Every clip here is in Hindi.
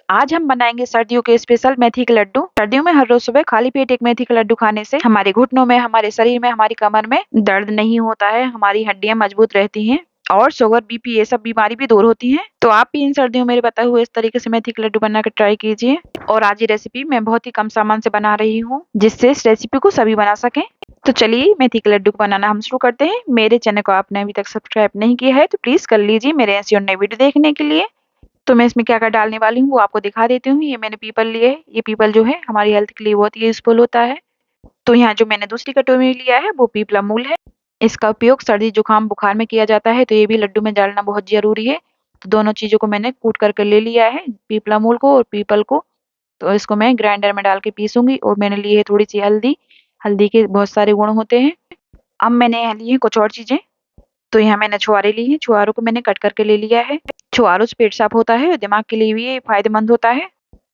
आज हम बनाएंगे सर्दियों के स्पेशल मेथी के लड्डू। सर्दियों में हर रोज सुबह खाली पेट एक मेथी का लड्डू खाने से हमारे घुटनों में, हमारे शरीर में, हमारी कमर में दर्द नहीं होता है, हमारी हड्डियां मजबूत रहती हैं और शुगर, बीपी ये सब बीमारी भी दूर होती हैं। तो आप भी इन सर्दियों में मेरे बताए हुए इस तरीके से मेथी के लड्डू बना कर ट्राई कीजिए। और आज ये रेसिपी मैं बहुत ही कम सामान से बना रही हूँ, जिससे इस रेसिपी को सभी बना सकें। तो चलिए मेथी के लड्डू को बनाना हम शुरू करते हैं। मेरे चैनल को आपने अभी तक सब्सक्राइब नहीं किया है तो प्लीज कर लीजिए मेरे ऐसी और नई वीडियो देखने के लिए। तो मैं इसमें क्या-क्या डालने वाली हूँ वो आपको दिखा देती हूँ। ये मैंने पीपल लिए है। ये पीपल जो है हमारी हेल्थ के लिए बहुत ही यूज़फुल होता है। तो यहाँ जो मैंने दूसरी कटोरी में लिया है वो पीपला मूल है। इसका उपयोग सर्दी, जुकाम, बुखार में किया जाता है, तो ये भी लड्डू में डालना बहुत ज़रूरी है। तो दोनों चीज़ों को मैंने कूट करके ले लिया है, पीपला मूल को और पीपल को। तो इसको मैं ग्राइंडर में डाल के पीसूँगी। और मैंने ली है थोड़ी-सी हल्दी। हल्दी के बहुत सारे गुण होते हैं। अब मैंने यहाँ ली है कुछ और चीज़ें। तो यहाँ मैंने छुहारे लिए हैं, छुहारों को मैंने कट करके ले लिया है। छुहारों से पेट साफ होता है और दिमाग के लिए भी ये फायदेमंद होता है।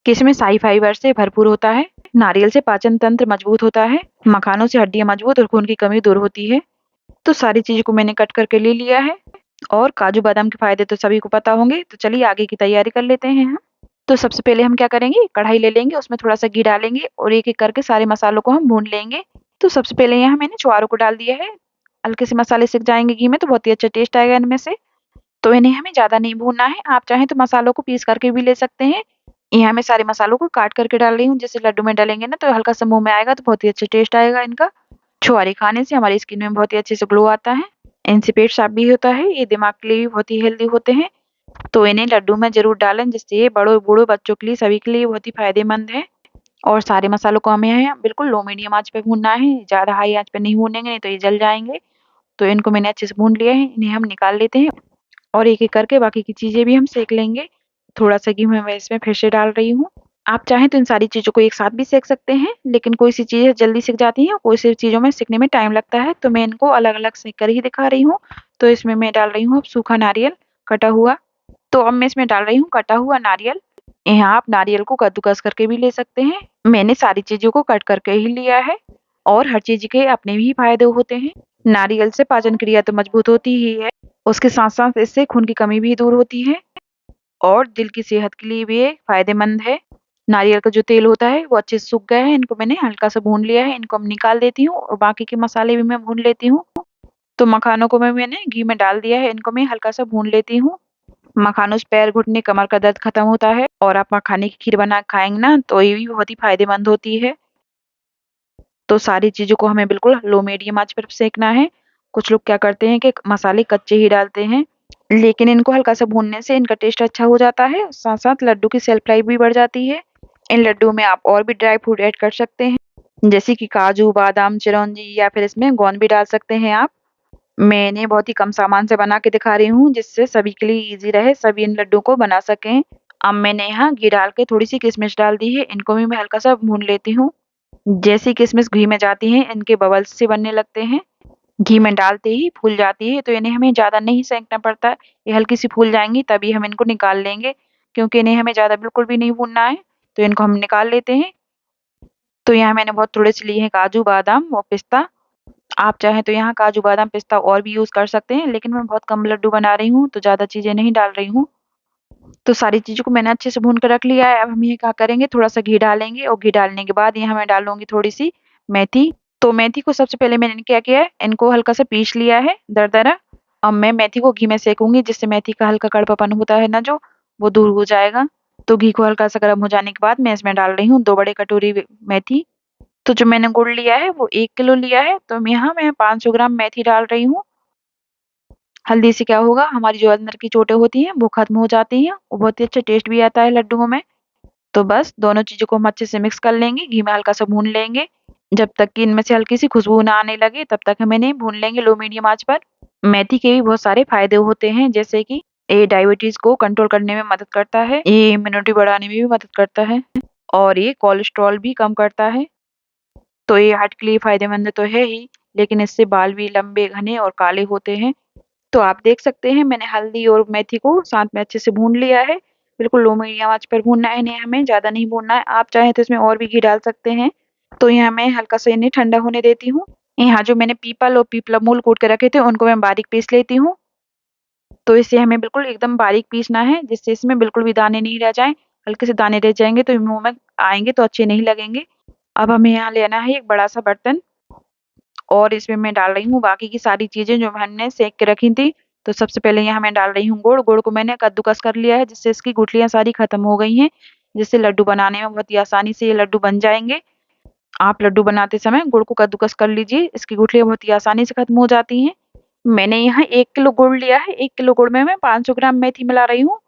किशमिश हाई फाइबर से भरपूर होता है। नारियल से पाचन तंत्र मजबूत होता है। मखानों से हड्डियां मजबूत और खून की कमी दूर होती है। तो सारी चीजों को मैंने कट करके ले लिया है। और काजू बादाम के फायदे तो सभी को पता होंगे। तो चलिए आगे की तैयारी कर लेते हैं हम। तो सबसे पहले हम क्या करेंगे, कढ़ाई ले लेंगे, उसमें थोड़ा सा घी डालेंगे और एक एक करके सारे मसालों को हम भून लेंगे। तो सबसे पहले यहाँ मैंने छुहारों को डाल दिया है। हल्के से मसाले सिक जाएंगे घी में तो बहुत ही अच्छा टेस्ट आएगा इनमें से। तो इन्हें हमें ज़्यादा नहीं भूनना है। आप चाहें तो मसालों को पीस करके भी ले सकते हैं। यहाँ मैं सारे मसालों को काट करके डाल रही हूँ। जैसे लड्डू में डालेंगे ना तो हल्का सा मुंह में आएगा तो बहुत ही अच्छा टेस्ट आएगा इनका। छुहारे खाने से हमारी स्किन में बहुत ही अच्छे से ग्लो आता है। इनसे पेट साफ भी होता है। ये दिमाग के लिए भी बहुत ही हेल्दी होते हैं। तो इन्हें लड्डू में जरूर डालें, जिससे ये बड़ों बूढ़ों बच्चों के लिए सभी के लिए बहुत ही फायदेमंद है। और सारे मसालों को हमें यहाँ बिल्कुल लो मीडियम आंच पे भूनना है। ज़्यादा हाई आंच पे नहीं भूनेंगे, नहीं तो ये जल जाएंगे। तो इनको मैंने अच्छे से भून लिया है। इन्हें हम निकाल लेते हैं और एक-एक करके बाकी की चीज़ें भी हम सेक लेंगे। थोड़ा-सा घी मैं इसमें फिर से डाल रही हूँ। आप चाहें तो इन सारी चीज़ों को एक साथ भी सेक सकते हैं, लेकिन कोई-सी चीज़ें जल्दी सिक जाती हैं, कोई-सी चीज़ों में सिकने में टाइम लगता है, तो मैं इनको अलग-अलग सेक कर ही दिखा रही हूँ। तो इसमें मैं डाल रही हूँ अब सूखा नारियल कटा हुआ। तो अब मैं इसमें डाल रही हूँ कटा हुआ नारियल। यहाँ आप नारियल को कद्दूकस करके भी ले सकते हैं। मैंने सारी चीज़ों को कट करके ही लिया है। और हर चीज़ के अपने भी फायदे होते हैं। नारियल से पाचन क्रिया तो मजबूत होती ही है, उसके साथ-साथ इससे खून की कमी भी दूर होती है और दिल की सेहत के लिए भी ये फायदेमंद है। नारियल का जो तेल होता है वो अच्छे से सूख गया है। इनको मैंने हल्का-सा भून लिया है। इनको अब निकाल देती हूँ और बाकी के मसाले भी मैं भून लेती हूँ। तो मखानों को मैंने घी में डाल दिया है। इनको मैं हल्का-सा भून लेती हूँ। मखानों से पैर, घुटने, कमर का दर्द खत्म होता है और आप मखाने की खीर बना के खाएँगे ना तो ये भी बहुत ही फायदेमंद होती है। तो सारी चीज़ों को हमें बिल्कुल लो मीडियम आँच पर सेंकना है। कुछ लोग क्या करते हैं कि मसाले कच्चे ही डालते हैं, लेकिन इनको हल्का-सा भूनने से इनका टेस्ट अच्छा हो जाता है। साथ-साथ लड्डू की शेल्फ लाइफ भी बढ़ जाती है। इन लड्डू में आप और भी ड्राई फ्रूट ऐड कर सकते हैं, जैसे कि काजू, बादाम, चिरौंजी या फिर इसमें गोंद भी डाल सकते हैं आप। मैंने बहुत ही कम सामान से बना के दिखा रही हूँ, जिससे सभी के लिए ईज़ी रहे, सभी इन लड्डू को बना सकें। अब मैंने यहाँ घी डाल के थोड़ी-सी किशमिश डाल दी है। इनको भी मैं हल्का-सा भून लेती हूँ। जैसे ही किशमिश घी में जाती हैं, इनके बबल्स से बनने लगते हैं। घी में डालते ही फूल जाती है, तो इन्हें हमें ज़्यादा नहीं सेंकना पड़ता। ये हल्की-सी फूल जाएँगी तभी हम इनको निकाल लेंगे, क्योंकि इन्हें हमें ज़्यादा बिल्कुल भी नहीं भूनना है। तो इनको हम निकाल लेते हैं। तो यहाँ मैंने बहुत थोड़े-से लिए हैं काजू, बादाम और पिस्ता। आप चाहें तो यहाँ काजू, बादाम, पिस्ता और भी यूज़ कर सकते हैं, लेकिन मैं बहुत कम लड्डू बना रही हूँ, तो ज़्यादा चीज़ें नहीं डाल रही हूँ। तो सारी चीज़ों को मैंने अच्छे से भून कर रख लिया है। अब हम ये क्या करेंगे, थोड़ा-सा घी डालेंगे और घी डालने के बाद यहाँ मैं डालूँगी थोड़ी-सी मेथी। तो मेथी को सबसे पहले मैंने क्या किया है, इनको हल्का-सा पीस लिया है दरदरा। अब मैं मेथी को घी में सेकूँगी, जिससे मेथी का हल्का कड़वापन होता है ना जो, वो दूर हो जाएगा। तो घी को हल्का-सा गर्म हो जाने के बाद मैं इसमें डाल रही हूँ 2 बड़े कटोरी मेथी। तो जो मैंने गुड़ लिया है वो 1 किलो लिया है, तो यहाँ मैं 500 ग्राम मेथी डाल रही हूँ। हल्दी से क्या होगा, हमारी जो अंदर की चोटें होती हैं वो खत्म हो जाती हैं और बहुत ही अच्छा टेस्ट भी आता है लड्डुओं में। तो बस दोनों चीज़ों को हम अच्छे से मिक्स कर लेंगे, घी में हल्का-सा भून लेंगे। जब तक कि इनमें से हल्की-सी खुशबू ना आने लगे तब तक हम इन्हें भून लेंगे लो मीडियम आँच पर। मेथी के भी बहुत सारे फ़ायदे होते हैं, जैसे कि ये डायबिटीज़ को कंट्रोल करने में मदद करता है, ये इम्यूनिटी बढ़ाने में भी मदद करता है और ये कोलेस्ट्रॉल भी कम करता है। तो ये हार्ट के लिए फ़ायदेमंद तो है ही, लेकिन इससे बाल भी लंबे, घने और काले होते हैं। तो आप देख सकते हैं मैंने हल्दी और मेथी को साथ में अच्छे से भून लिया है। बिल्कुल लो मीडियम आँच पर भूनना है इन्हें हमें, ज़्यादा नहीं भूनना है। आप चाहें तो इसमें और भी घी डाल सकते हैं। तो यहाँ मैं हल्का-सा इन्हें ठंडा होने देती हूँ। यहाँ जो मैंने पीपल और पीपला मूल कूट के रखे थे उनको मैं बारीक पीस लेती हूँ। तो इसे हमें बिल्कुल एकदम बारीक पीसना है, जिससे इसमें बिल्कुल भी दाने नहीं रह जाएँ। हल्के से दाने रह जाएँगे तो मुँह में आएँगे तो अच्छे नहीं लगेंगे। अब हमें यहाँ लेना है एक बड़ा-सा बर्तन और इसमें मैं डाल रही हूँ बाकी की सारी चीज़ें जो हमने सेंक के रखी थी। तो सबसे पहले यहाँ मैं डाल रही हूँ गुड़, गुड़ को मैंने कद्दूकस कर लिया है जिससे इसकी गुठलियाँ सारी खत्म हो गई हैं, जिससे लड्डू बनाने में बहुत ही आसानी से ये लड्डू बन जाएँगे। आप लड्डू बनाते समय गुड़ को कद्दूकस कर लीजिए, इसकी गुठलियाँ बहुत ही आसानी से खत्म हो जाती हैं। मैंने यहाँ 1 किलो गुड़ लिया है, 1 किलो गुड़ में मैं 500 ग्राम मेथी मिला रही हूँ।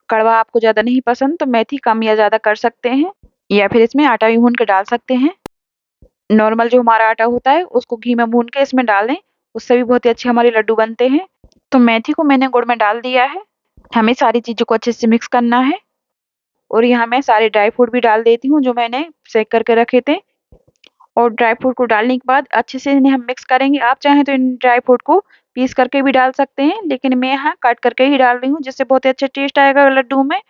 कड़वा आपको ज़्यादा नहीं पसंद तो मेथी कम या ज़्यादा कर सकते हैं या फिर इसमें आटा भी भून के डाल सकते हैं। नॉर्मल जो हमारा आटा होता है उसको घी में भून के इसमें डाल दें, उससे भी बहुत ही अच्छे हमारे लड्डू बनते हैं। तो मेथी को मैंने गुड़ में डाल दिया है। हमें सारी चीज़ों को अच्छे से मिक्स करना है और यहाँ मैं सारे ड्राई फ्रूट भी डाल देती हूँ जो मैंने सेक करके रखे थे। और ड्राई फ्रूट को डालने के बाद अच्छे से इन्हें हम मिक्स करेंगे। आप चाहें तो इन ड्राई फ्रूट को पीस करके भी डाल सकते हैं, लेकिन मैं यहाँ काट करके ही डाल रही हूँ जिससे बहुत ही अच्छा टेस्ट आएगा लड्डू में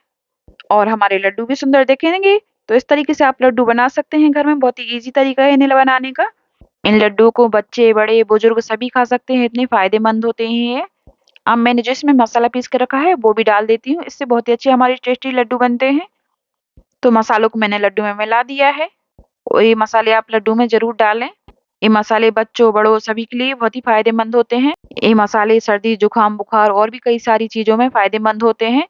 और हमारे लड्डू भी सुंदर दिखेंगे। तो इस तरीके से आप लड्डू बना सकते हैं घर में, बहुत ही ईज़ी तरीका है इन्हें बनाने का। इन लड्डुओं को बच्चे, बड़े, बुजुर्ग सभी खा सकते हैं, इतने फ़ायदेमंद होते हैं ये। अब मैंने जो इसमें मसाला पीस के रखा है वो भी डाल देती हूँ, इससे बहुत ही अच्छे हमारे टेस्टी लड्डू बनते हैं। तो मसालों को मैंने लड्डू में मिला दिया है और ये मसाले आप लड्डू में ज़रूर डालें। ये मसाले बच्चों, बड़ों सभी के लिए बहुत ही फ़ायदेमंद होते हैं। ये मसाले सर्दी, जुकाम, बुखार और भी कई सारी चीज़ों में फ़ायदेमंद होते हैं।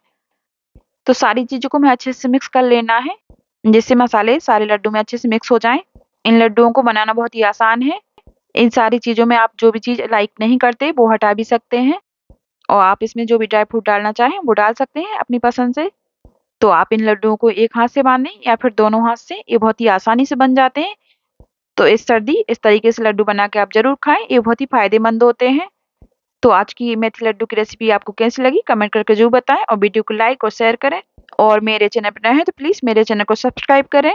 तो सारी चीज़ों को मैं अच्छे से मिक्स कर लेना है, जिससे मसाले सारे लड्डू में अच्छे से मिक्स हो जाएँ। इन लड्डुओं को बनाना बहुत ही आसान है। इन सारी चीज़ों में आप जो भी चीज़ लाइक नहीं करते वो हटा भी सकते हैं और आप इसमें जो भी ड्राई फ्रूट डालना चाहें वो डाल सकते हैं अपनी पसंद से। तो आप इन लड्डुओं को एक हाथ से बाँधें या फिर दोनों हाथ से, ये बहुत ही आसानी से बन जाते हैं। तो इस तरीके से लड्डू बना के आप ज़रूर खाएँ, ये बहुत ही फ़ायदेमंद होते हैं। तो आज की ये मेथी लड्डू की रेसिपी आपको कैसी लगी कमेंट करके ज़रूर बताएँ और वीडियो को लाइक और शेयर करें और मेरे चैनल पर नए हैं तो प्लीज़ मेरे चैनल को सब्सक्राइब करें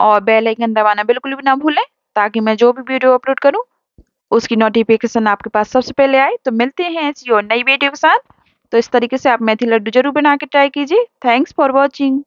और बेल आइकन दबाना बिल्कुल भी ना भूलें ताकि मैं जो भी वीडियो अपलोड करूँ उसकी नोटिफ़िकेशन आपके पास सबसे पहले आए। तो मिलते हैं ऐसी और नई वीडियो के साथ। तो इस तरीके से आप मेथी लड्डू ज़रूर बना के ट्राई कीजिए। Thanks for watching.